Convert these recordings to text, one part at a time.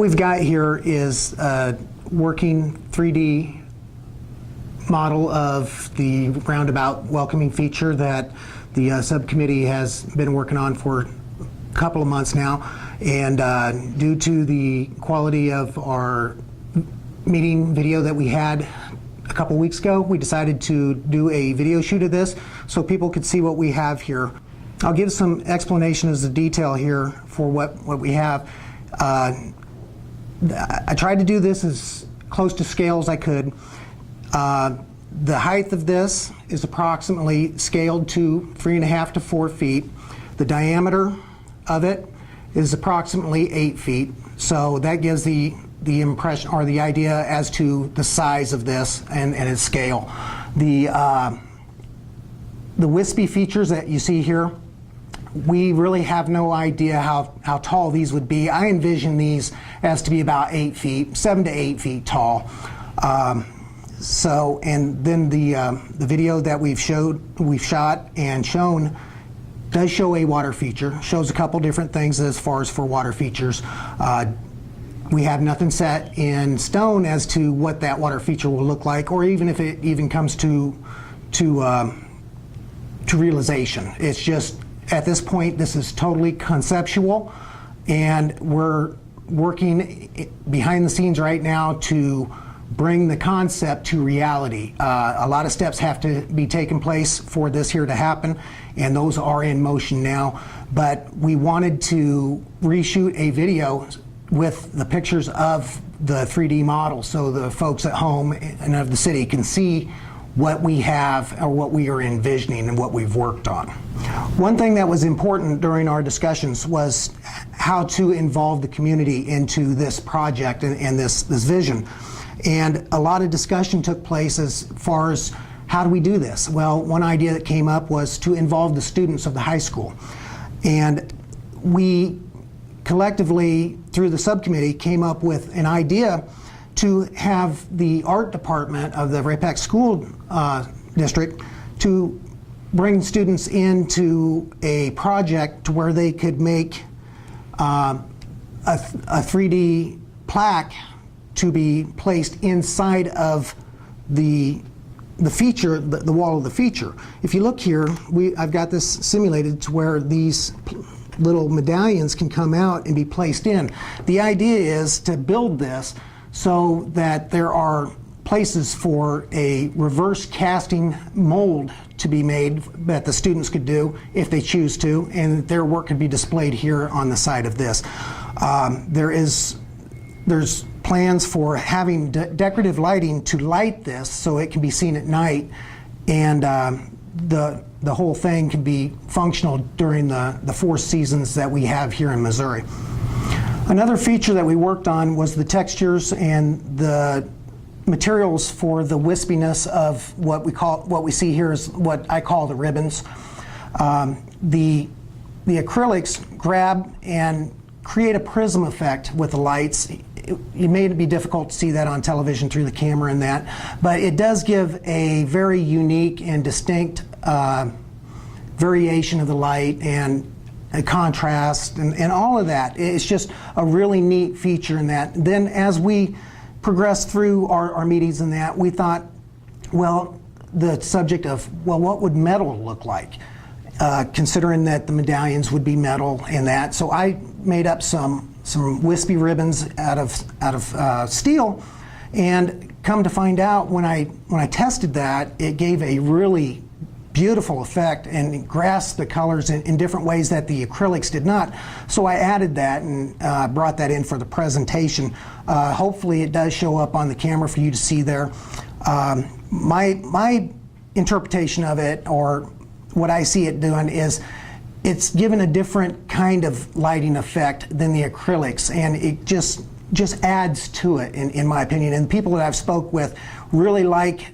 we've got here is a working 3D model of the Roundabout welcoming feature that the subcommittee has been working on for a couple of months now. And due to the quality of our meeting video that we had a couple weeks ago, we decided to do a video shoot of this so people could see what we have here. I'll give some explanation as a detail here for what we have. I tried to do this as close to scale as I could. The height of this is approximately scaled to 3.5 to 4 feet. The diameter of it is approximately 8 feet. So that gives the impression or the idea as to the size of this and its scale. The wispy features that you see here, we really have no idea how tall these would be. I envision these as to be about 8 feet, 7 to 8 feet tall. And then the video that we've shot and shown does show a water feature, shows a couple different things as far as for water features. We have nothing set in stone as to what that water feature will look like, or even if it even comes to realization. It's just, at this point, this is totally conceptual, and we're working behind the scenes right now to bring the concept to reality. A lot of steps have to be taken place for this here to happen, and those are in motion now. But we wanted to reshoot a video with the pictures of the 3D model so the folks at home and of the city can see what we have or what we are envisioning and what we've worked on. One thing that was important during our discussions was how to involve the community into this project and this vision. And a lot of discussion took place as far as how do we do this? Well, one idea that came up was to involve the students of the high school. And we collectively, through the subcommittee, came up with an idea to have the art department of the Ray-Pac School District to bring students into a project to where they could make a 3D plaque to be placed inside of the feature, the wall of the feature. If you look here, I've got this simulated to where these little medallions can come out and be placed in. The idea is to build this so that there are places for a reverse casting mold to be made that the students could do if they choose to, and their work could be displayed here on the side of this. There's plans for having decorative lighting to light this so it can be seen at night, and the whole thing can be functional during the 4 seasons that we have here in Missouri. Another feature that we worked on was the textures and the materials for the wispiness of what we see here is what I call the ribbons. The acrylics grab and create a prism effect with the lights. It may be difficult to see that on television through the camera and that, but it does give a very unique and distinct variation of the light and a contrast and all of that. It's just a really neat feature in that. Then as we progressed through our meetings and that, we thought, well, the subject of, well, what would metal look like? Considering that the medallions would be metal and that. So I made up some wispy ribbons out of steel, and come to find out when I tested that, it gave a really beautiful effect and grasped the colors in different ways that the acrylics did not. So I added that and brought that in for the presentation. Hopefully it does show up on the camera for you to see there. My interpretation of it, or what I see it doing, is it's given a different kind of lighting effect than the acrylics, and it just adds to it, in my opinion. And people that I've spoke with really liked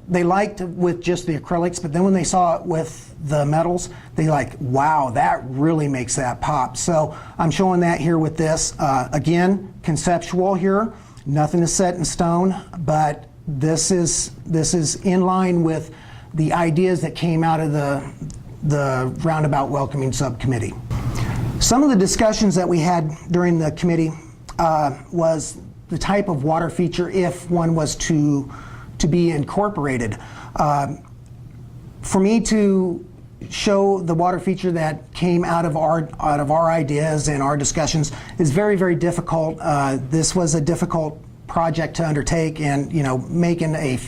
with just the acrylics, but then when they saw it with the metals, they like, wow, that really makes that pop. So I'm showing that here with this. Again, conceptual here, nothing is set in stone, but this is in line with the ideas that came out of the Roundabout Welcoming Subcommittee. Some of the discussions that we had during the committee was the type of water feature if one was to be incorporated. For me to show the water feature that came out of our ideas and our discussions is very, very difficult. This was a difficult project to undertake, and making a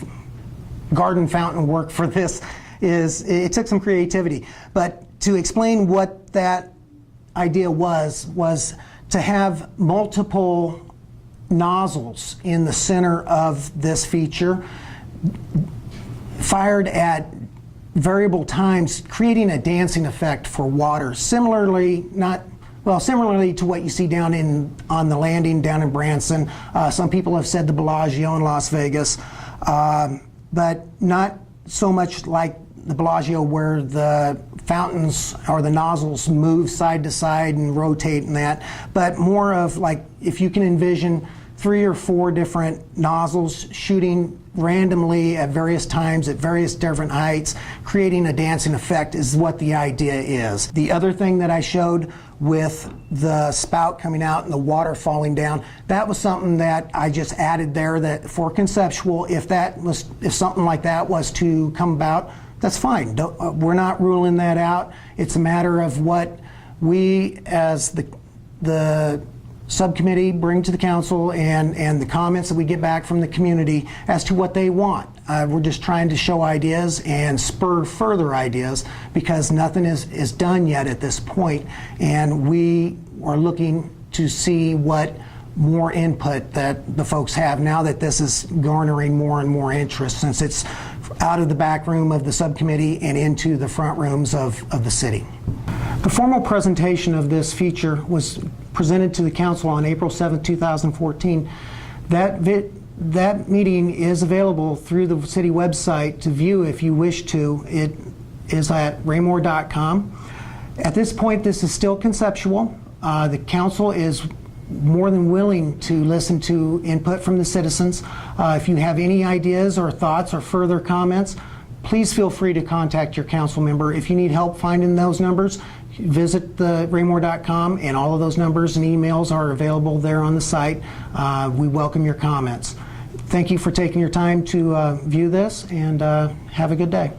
garden fountain work for this it took some creativity. But to explain what that idea was to have multiple nozzles in the center of this feature fired at variable times, creating a dancing effect for water, similarly to what you see down on the landing down in Branson. Some people have said the Bellagio in Las Vegas, but not so much like the Bellagio where the fountains or the nozzles move side to side and rotate and that, but more of like if you can envision 3 or 4 different nozzles shooting randomly at various times at various different heights, creating a dancing effect is what the idea is. The other thing that I showed with the spout coming out and the water falling down, that was something that I just added there that for conceptual, if something like that was to come about, that's fine. We're not ruling that out. It's a matter of what we as the subcommittee bring to the council and the comments that we get back from the community as to what they want. We're just trying to show ideas and spur further ideas because nothing is done yet at this point, and we are looking to see what more input that the folks have now that this is garnering more and more interest, since it's out of the back room of the subcommittee and into the front rooms of the city. The formal presentation of this feature was presented to the council on April 7, 2014. That meeting is available through the city website to view if you wish to. It is at raymore.com. At this point, this is still conceptual. The council is more than willing to listen to input from the citizens. If you have any ideas or thoughts or further comments, please feel free to contact your council member. If you need help finding those numbers, visit the raymore.com, and all of those numbers and emails are available there on the site. We welcome your comments. Thank you for taking your time to view this, and have a good day.